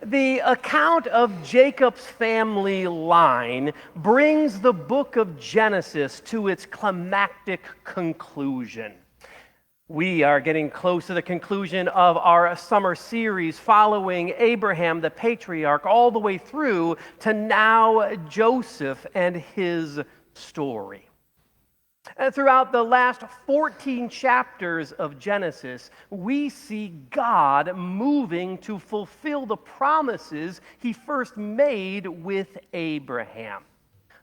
The account of Jacob's family line brings the book of Genesis to its climactic conclusion. We are getting close to the conclusion of our summer series following Abraham, the patriarch, all the way through to now Joseph and his story. Throughout the last 14 chapters of Genesis, we see God moving to fulfill the promises he first made with Abraham.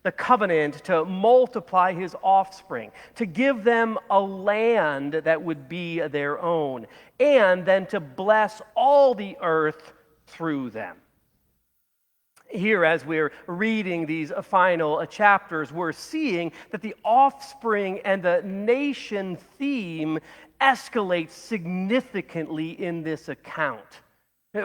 The covenant to multiply his offspring, to give them a land that would be their own, and then to bless all the earth through them. Here, as we're reading these final chapters, we're seeing that the offspring and the nation theme escalates significantly in this account.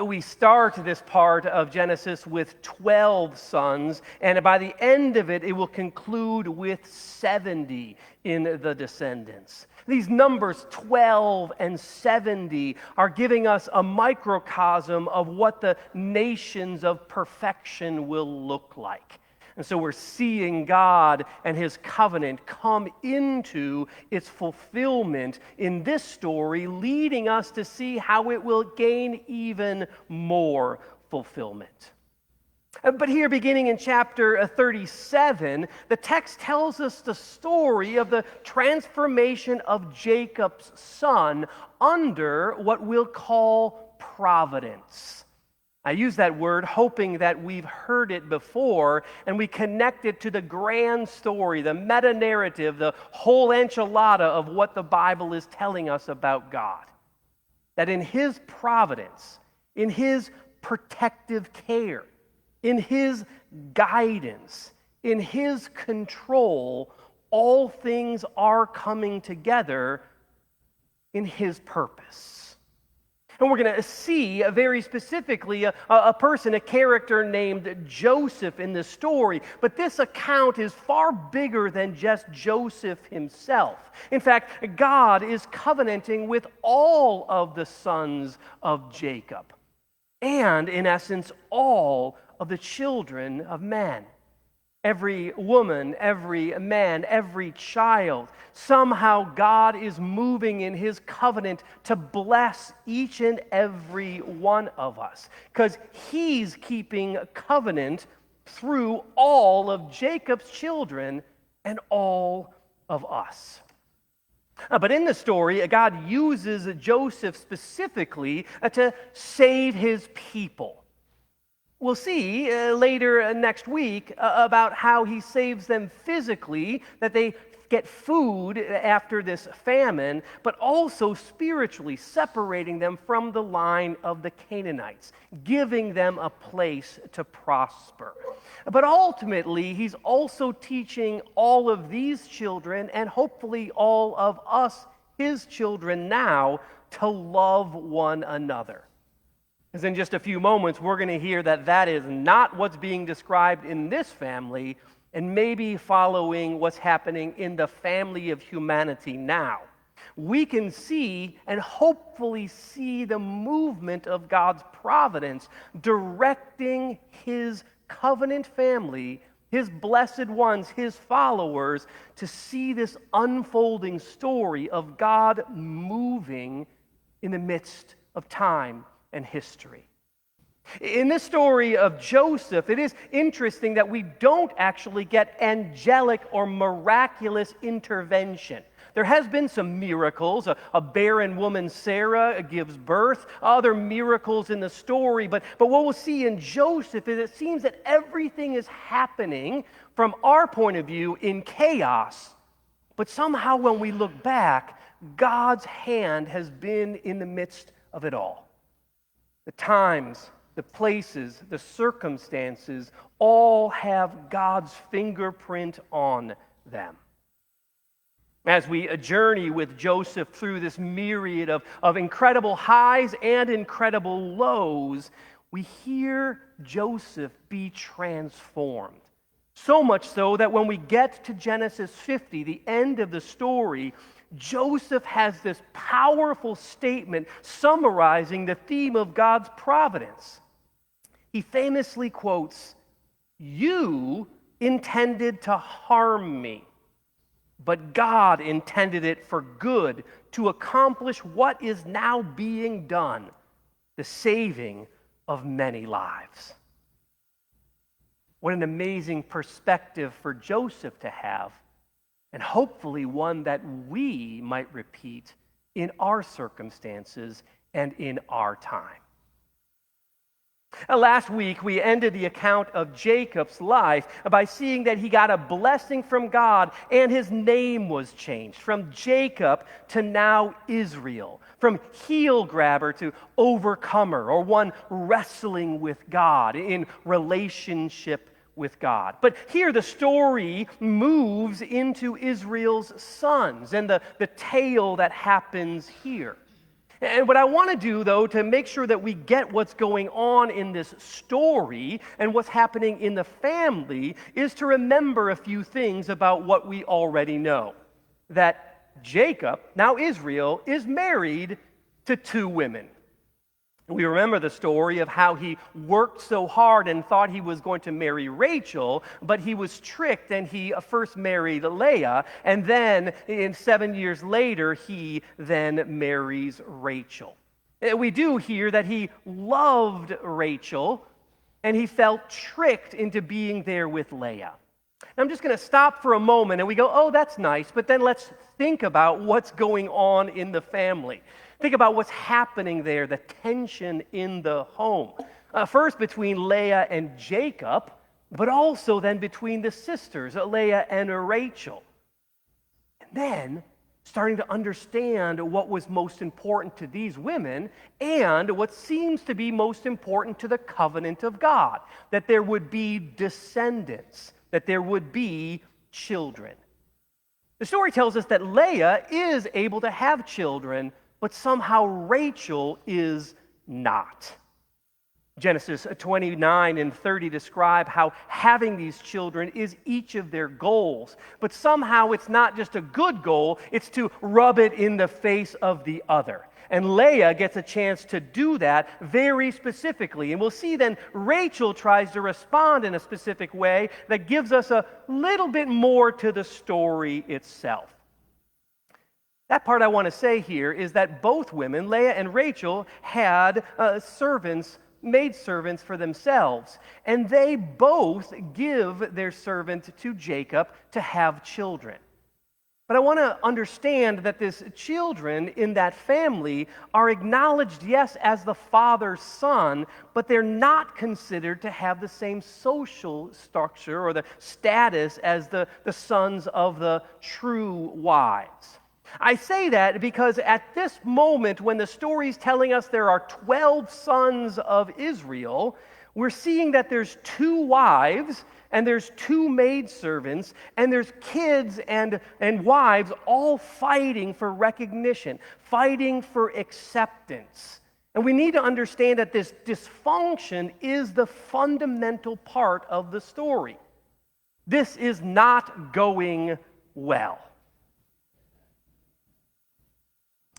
We start this part of Genesis with 12 sons, and by the end of it, it will conclude with 70 in the descendants. These numbers 12 and 70 are giving us a microcosm of what the nations of perfection will look like. And so we're seeing God and his covenant come into its fulfillment in this story, leading us to see how it will gain even more fulfillment. But here, beginning in chapter 37, the text tells us the story of the transformation of Jacob's son under what we'll call providence. I use that word hoping that we've heard it before and we connect it to the grand story, the meta-narrative, the whole enchilada of what the Bible is telling us about God. That in his providence, in his protective care, in his guidance, in his control, all things are coming together in his purpose. And we're going to see very specifically a person, a character named Joseph in this story. But this account is far bigger than just Joseph himself. In fact, God is covenanting with all of the sons of Jacob. And, in essence, all of the children of men. Every woman, every man, every child. Somehow God is moving in his covenant to bless each and every one of us. Because he's keeping covenant through all of Jacob's children and all of us. But in the story, God uses Joseph specifically to save his people. We'll see later next week about how he saves them physically, that they get food after this famine, but also spiritually separating them from the line of the Canaanites, giving them a place to prosper. But ultimately, he's also teaching all of these children, and hopefully all of us, his children now, to love one another. Because in just a few moments, we're going to hear that that is not what's being described in this family, and maybe following what's happening in the family of humanity now. We can see and hopefully see the movement of God's providence directing his covenant family, his blessed ones, his followers, to see this unfolding story of God moving in the midst of time and history. In this story of Joseph, it is interesting that we don't actually get angelic or miraculous intervention. There has been some miracles. A barren woman, Sarah, gives birth. Other miracles in the story. But what we'll see in Joseph is it seems that everything is happening from our point of view in chaos. But somehow when we look back, God's hand has been in the midst of it all. The times, the places, the circumstances all have God's fingerprint on them. As we journey with Joseph through this myriad of incredible highs and incredible lows, we hear Joseph be transformed. So much so that when we get to Genesis 50, the end of the story, Joseph has this powerful statement summarizing the theme of God's providence. He famously quotes, "You intended to harm me, but God intended it for good to accomplish what is now being done, the saving of many lives." What an amazing perspective for Joseph to have, and hopefully one that we might repeat in our circumstances and in our time. Last week, we ended the account of Jacob's life by seeing that he got a blessing from God and his name was changed from Jacob to now Israel, from heel grabber to overcomer, or one wrestling with God in relationship with God. But here the story moves into Israel's sons and the tale that happens here. And what I want to do, though, to make sure that we get what's going on in this story and what's happening in the family, is to remember a few things about what we already know. That Jacob, now Israel, is married to two women. We remember the story of how he worked so hard and thought he was going to marry Rachel, but he was tricked and he first married Leah, and then 7 years later, he then marries Rachel. We do hear that he loved Rachel and he felt tricked into being there with Leah. I'm just going to stop for a moment and we go, oh, that's nice, but then let's think about what's going on in the family. Think about what's happening there, the tension in the home. First between Leah and Jacob, but also then between the sisters, Leah and Rachel. And then starting to understand what was most important to these women and what seems to be most important to the covenant of God, that there would be descendants, that there would be children. The story tells us that Leah is able to have children, but somehow Rachel is not. Genesis 29 and 30 describe how having these children is each of their goals. But somehow it's not just a good goal, it's to rub it in the face of the other. And Leah gets a chance to do that very specifically. And we'll see then Rachel tries to respond in a specific way that gives us a little bit more to the story itself. That part I want to say here is that both women, Leah and Rachel, had maidservants for themselves, and they both give their servant to Jacob to have children. But I want to understand that these children in that family are acknowledged, yes, as the father's son, but they're not considered to have the same social structure or the status as the sons of the true wives. I say that because at this moment, when the story is telling us there are 12 sons of Israel, we're seeing that there's 2 wives, and there's 2 maidservants, and there's kids and wives all fighting for recognition, fighting for acceptance. And we need to understand that this dysfunction is the fundamental part of the story. This is not going well.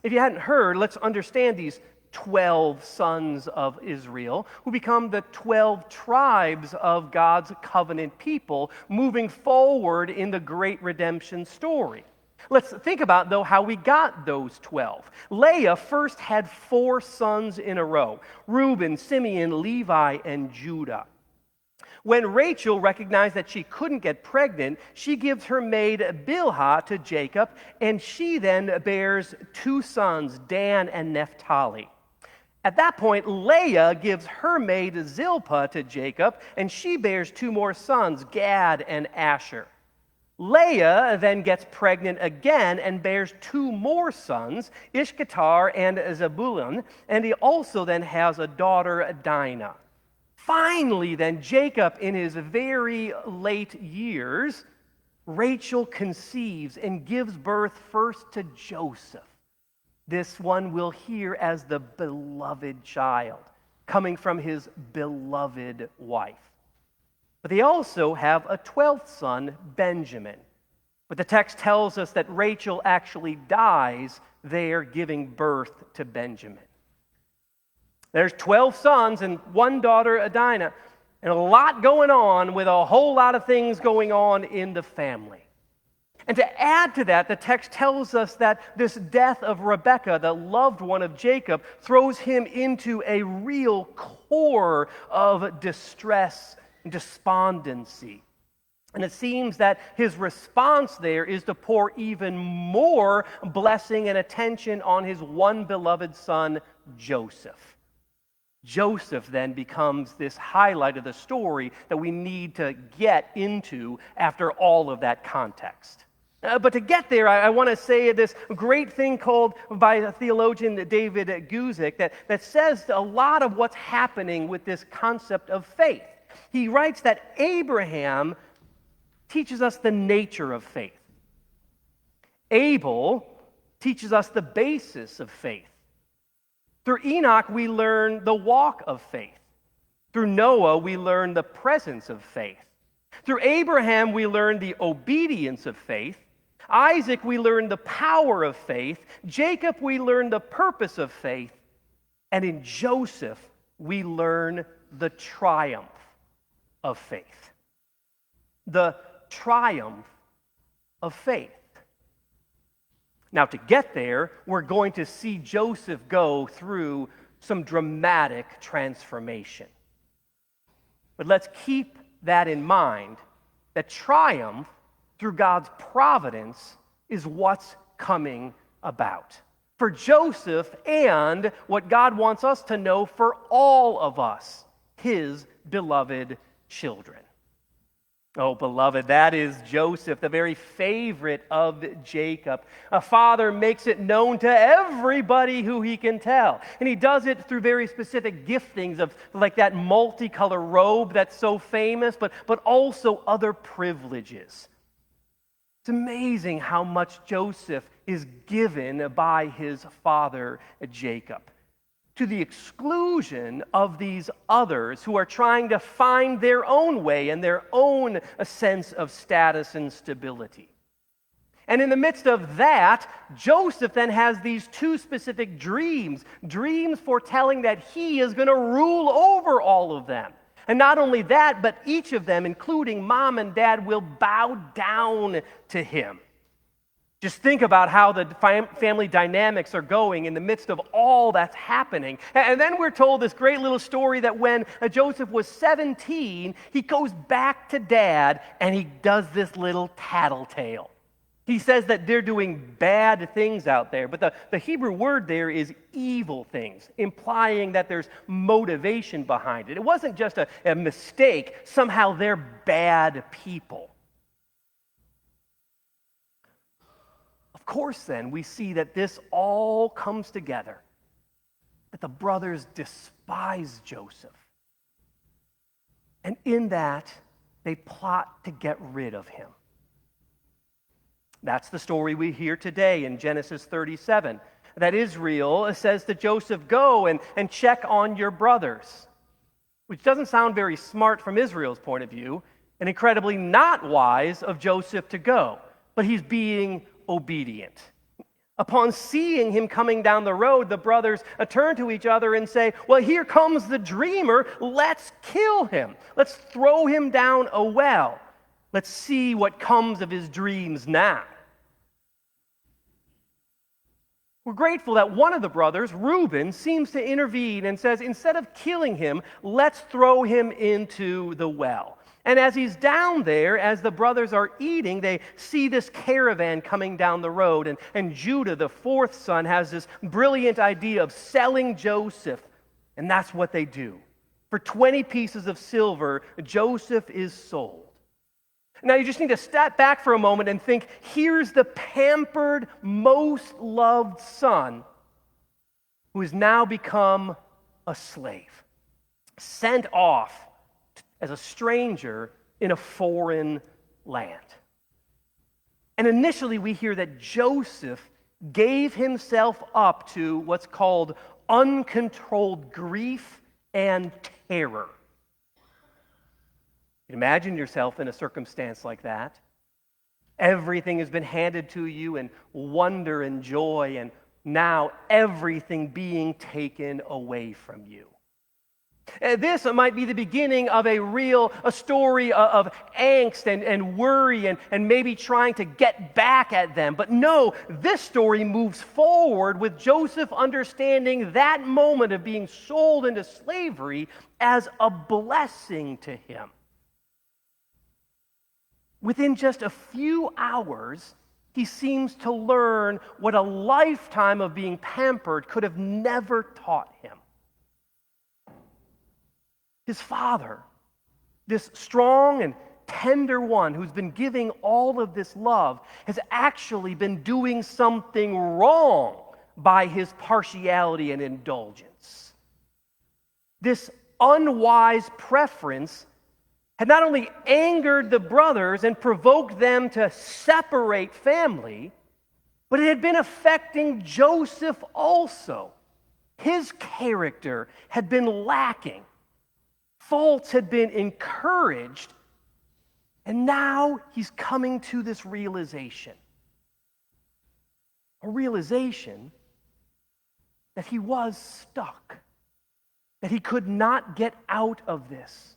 If you hadn't heard, let's understand these 12 sons of Israel who become the 12 tribes of God's covenant people moving forward in the great redemption story. Let's think about, though, how we got those 12. Leah first had 4 sons in a row: Reuben, Simeon, Levi, and Judah. When Rachel recognized that she couldn't get pregnant, she gives her maid Bilhah to Jacob, and she then bears 2 sons, Dan and Naphtali. At that point, Leah gives her maid Zilpah to Jacob, and she bears 2 more sons, Gad and Asher. Leah then gets pregnant again and bears 2 more sons, Ishkatar and Zebulun, and he also then has a daughter, Dinah. Finally, then, Jacob, in his very late years, Rachel conceives and gives birth first to Joseph. This one we'll hear as the beloved child, coming from his beloved wife. But they also have a 12th son, Benjamin. But the text tells us that Rachel actually dies there giving birth to Benjamin. There's 12 sons and one daughter, Adina, and a lot going on with a whole lot of things going on in the family. And to add to that, the text tells us that this death of Rebekah, the loved one of Jacob, throws him into a real core of distress and despondency. And it seems that his response there is to pour even more blessing and attention on his one beloved son, Joseph. Joseph then becomes this highlight of the story that we need to get into after all of that context. But to get there, I want to say this great thing called by theologian David Guzik that says a lot of what's happening with this concept of faith. He writes that Abraham teaches us the nature of faith. Abel teaches us the basis of faith. Through Enoch, we learn the walk of faith. Through Noah, we learn the presence of faith. Through Abraham, we learn the obedience of faith. Isaac, we learn the power of faith. Jacob, we learn the purpose of faith. And in Joseph, we learn the triumph of faith. The triumph of faith. Now, to get there, we're going to see Joseph go through some dramatic transformation. But let's keep that in mind, that triumph through God's providence is what's coming about. For Joseph and what God wants us to know for all of us, his beloved children. Oh, beloved, that is Joseph, the very favorite of Jacob. A father makes it known to everybody who he can tell. And he does it through very specific giftings of like that multicolored robe that's so famous, but also other privileges. It's amazing how much Joseph is given by his father Jacob, to the exclusion of these others who are trying to find their own way and their own sense of status and stability. And in the midst of that, Joseph then has these two specific dreams foretelling that he is going to rule over all of them. And not only that, but each of them, including mom and dad, will bow down to him. Just think about how the family dynamics are going in the midst of all that's happening. And then we're told this great little story that when Joseph was 17, he goes back to dad and he does this little tattletale. He says that they're doing bad things out there, but the Hebrew word there is evil things, implying that there's motivation behind it. It wasn't just a mistake. Somehow they're bad people. Of course, then, we see that this all comes together, that the brothers despise Joseph. And in that, they plot to get rid of him. That's the story we hear today in Genesis 37, that Israel says to Joseph, go and check on your brothers, which doesn't sound very smart from Israel's point of view, and incredibly not wise of Joseph to go, but he's being obedient. Upon seeing him coming down the road, the brothers turn to each other and say, well, here comes the dreamer. Let's kill him. Let's throw him down a well. Let's see what comes of his dreams now. We're grateful that one of the brothers, Reuben, seems to intervene and says, instead of killing him, let's throw him into the well. And as he's down there, as the brothers are eating, they see this caravan coming down the road. And Judah, the fourth son, has this brilliant idea of selling Joseph. And that's what they do. For 20 pieces of silver, Joseph is sold. Now you just need to step back for a moment and think, here's the pampered, most loved son who has now become a slave, sent off as a stranger in a foreign land. And initially we hear that Joseph gave himself up to what's called uncontrolled grief and terror. Imagine yourself in a circumstance like that. Everything has been handed to you in wonder and joy, and now everything being taken away from you. This might be the beginning of a story of angst and worry and maybe trying to get back at them. But no, this story moves forward with Joseph understanding that moment of being sold into slavery as a blessing to him. Within just a few hours, he seems to learn what a lifetime of being pampered could have never taught him. His father, this strong and tender one who's been giving all of this love, has actually been doing something wrong by his partiality and indulgence. This unwise preference had not only angered the brothers and provoked them to separate family, but it had been affecting Joseph also. His character had been lacking. Faults had been encouraged, and now he's coming to this realization. A realization that he was stuck, that he could not get out of this.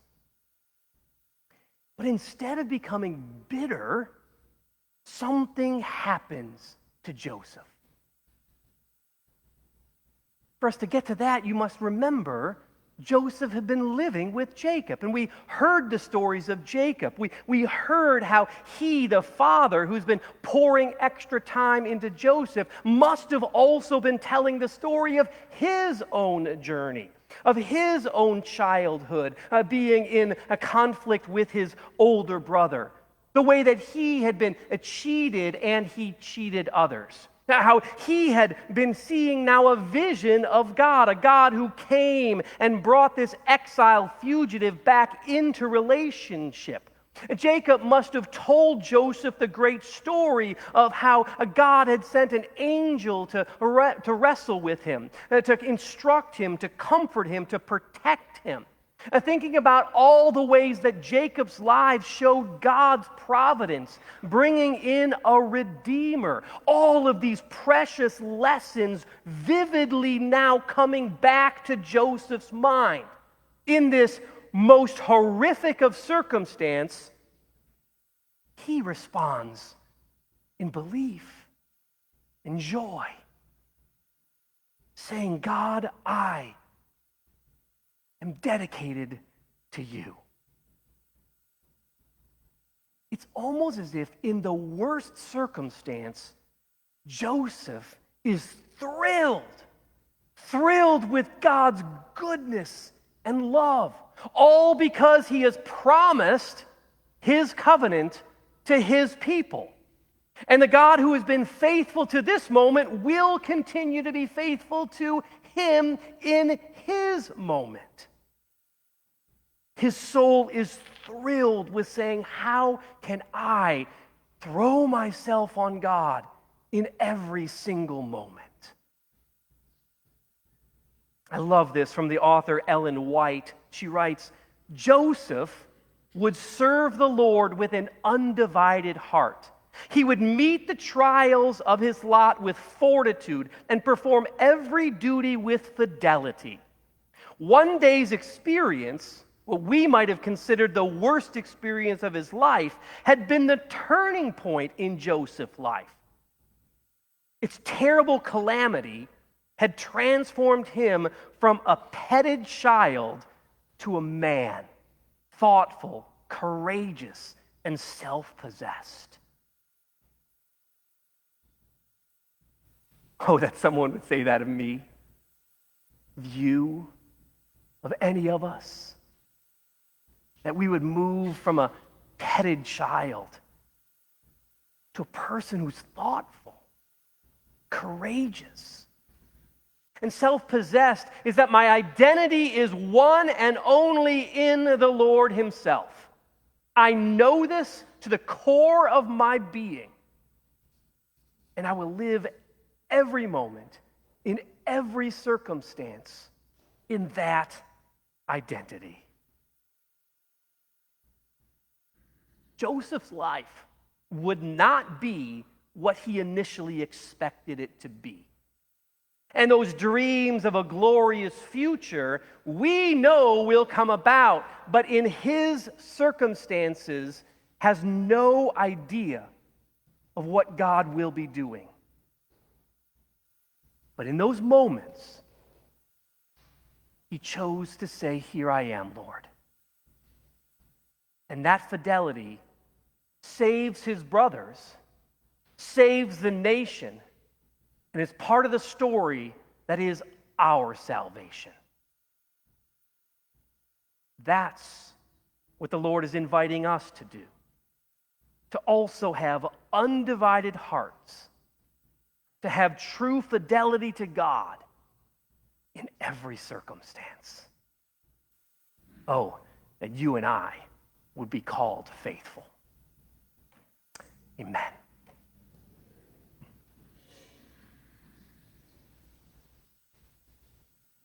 But instead of becoming bitter, something happens to Joseph. For us to get to that, you must remember Joseph had been living with Jacob, and we heard the stories of Jacob. We heard how he, the father, who's been pouring extra time into Joseph, must have also been telling the story of his own journey, of his own childhood, being in a conflict with his older brother, the way that he had been cheated and he cheated others. How he had been seeing now a vision of God, a God who came and brought this exiled fugitive back into relationship. Jacob must have told Joseph the great story of how God had sent an angel to wrestle with him, to instruct him, to comfort him, to protect him. Thinking about all the ways that Jacob's life showed God's providence, bringing in a redeemer. All of these precious lessons vividly now coming back to Joseph's mind. In this most horrific of circumstance, he responds in belief, in joy, saying, God, I am dedicated to you. It's almost as if in the worst circumstance, Joseph is thrilled with God's goodness and love, all because he has promised his covenant to his people. And the God who has been faithful to this moment will continue to be faithful to him in his moment. His soul is thrilled with saying, how can I throw myself on God in every single moment? I love this from the author Ellen White. She writes, Joseph would serve the Lord with an undivided heart. He would meet the trials of his lot with fortitude and perform every duty with fidelity. One day's experience, what we might have considered the worst experience of his life, had been the turning point in Joseph's life. Its terrible calamity had transformed him from a petted child to a man, thoughtful, courageous, and self-possessed. Oh, that someone would say that of me, of you, of any of us. That we would move from a petted child to a person who's thoughtful, courageous, and self-possessed, is that my identity is one and only in the Lord himself. I know this to the core of my being, and I will live every moment, in every circumstance, in that identity. Joseph's life would not be what he initially expected it to be. And those dreams of a glorious future, we know will come about, but in his circumstances has no idea of what God will be doing. But in those moments, he chose to say, "Here I am, Lord." And that fidelity saves his brothers, saves the nation, and is part of the story that is our salvation. That's what the Lord is inviting us to do, to also have undivided hearts, to have true fidelity to God in every circumstance. Oh, that you and I would be called faithful. Amen.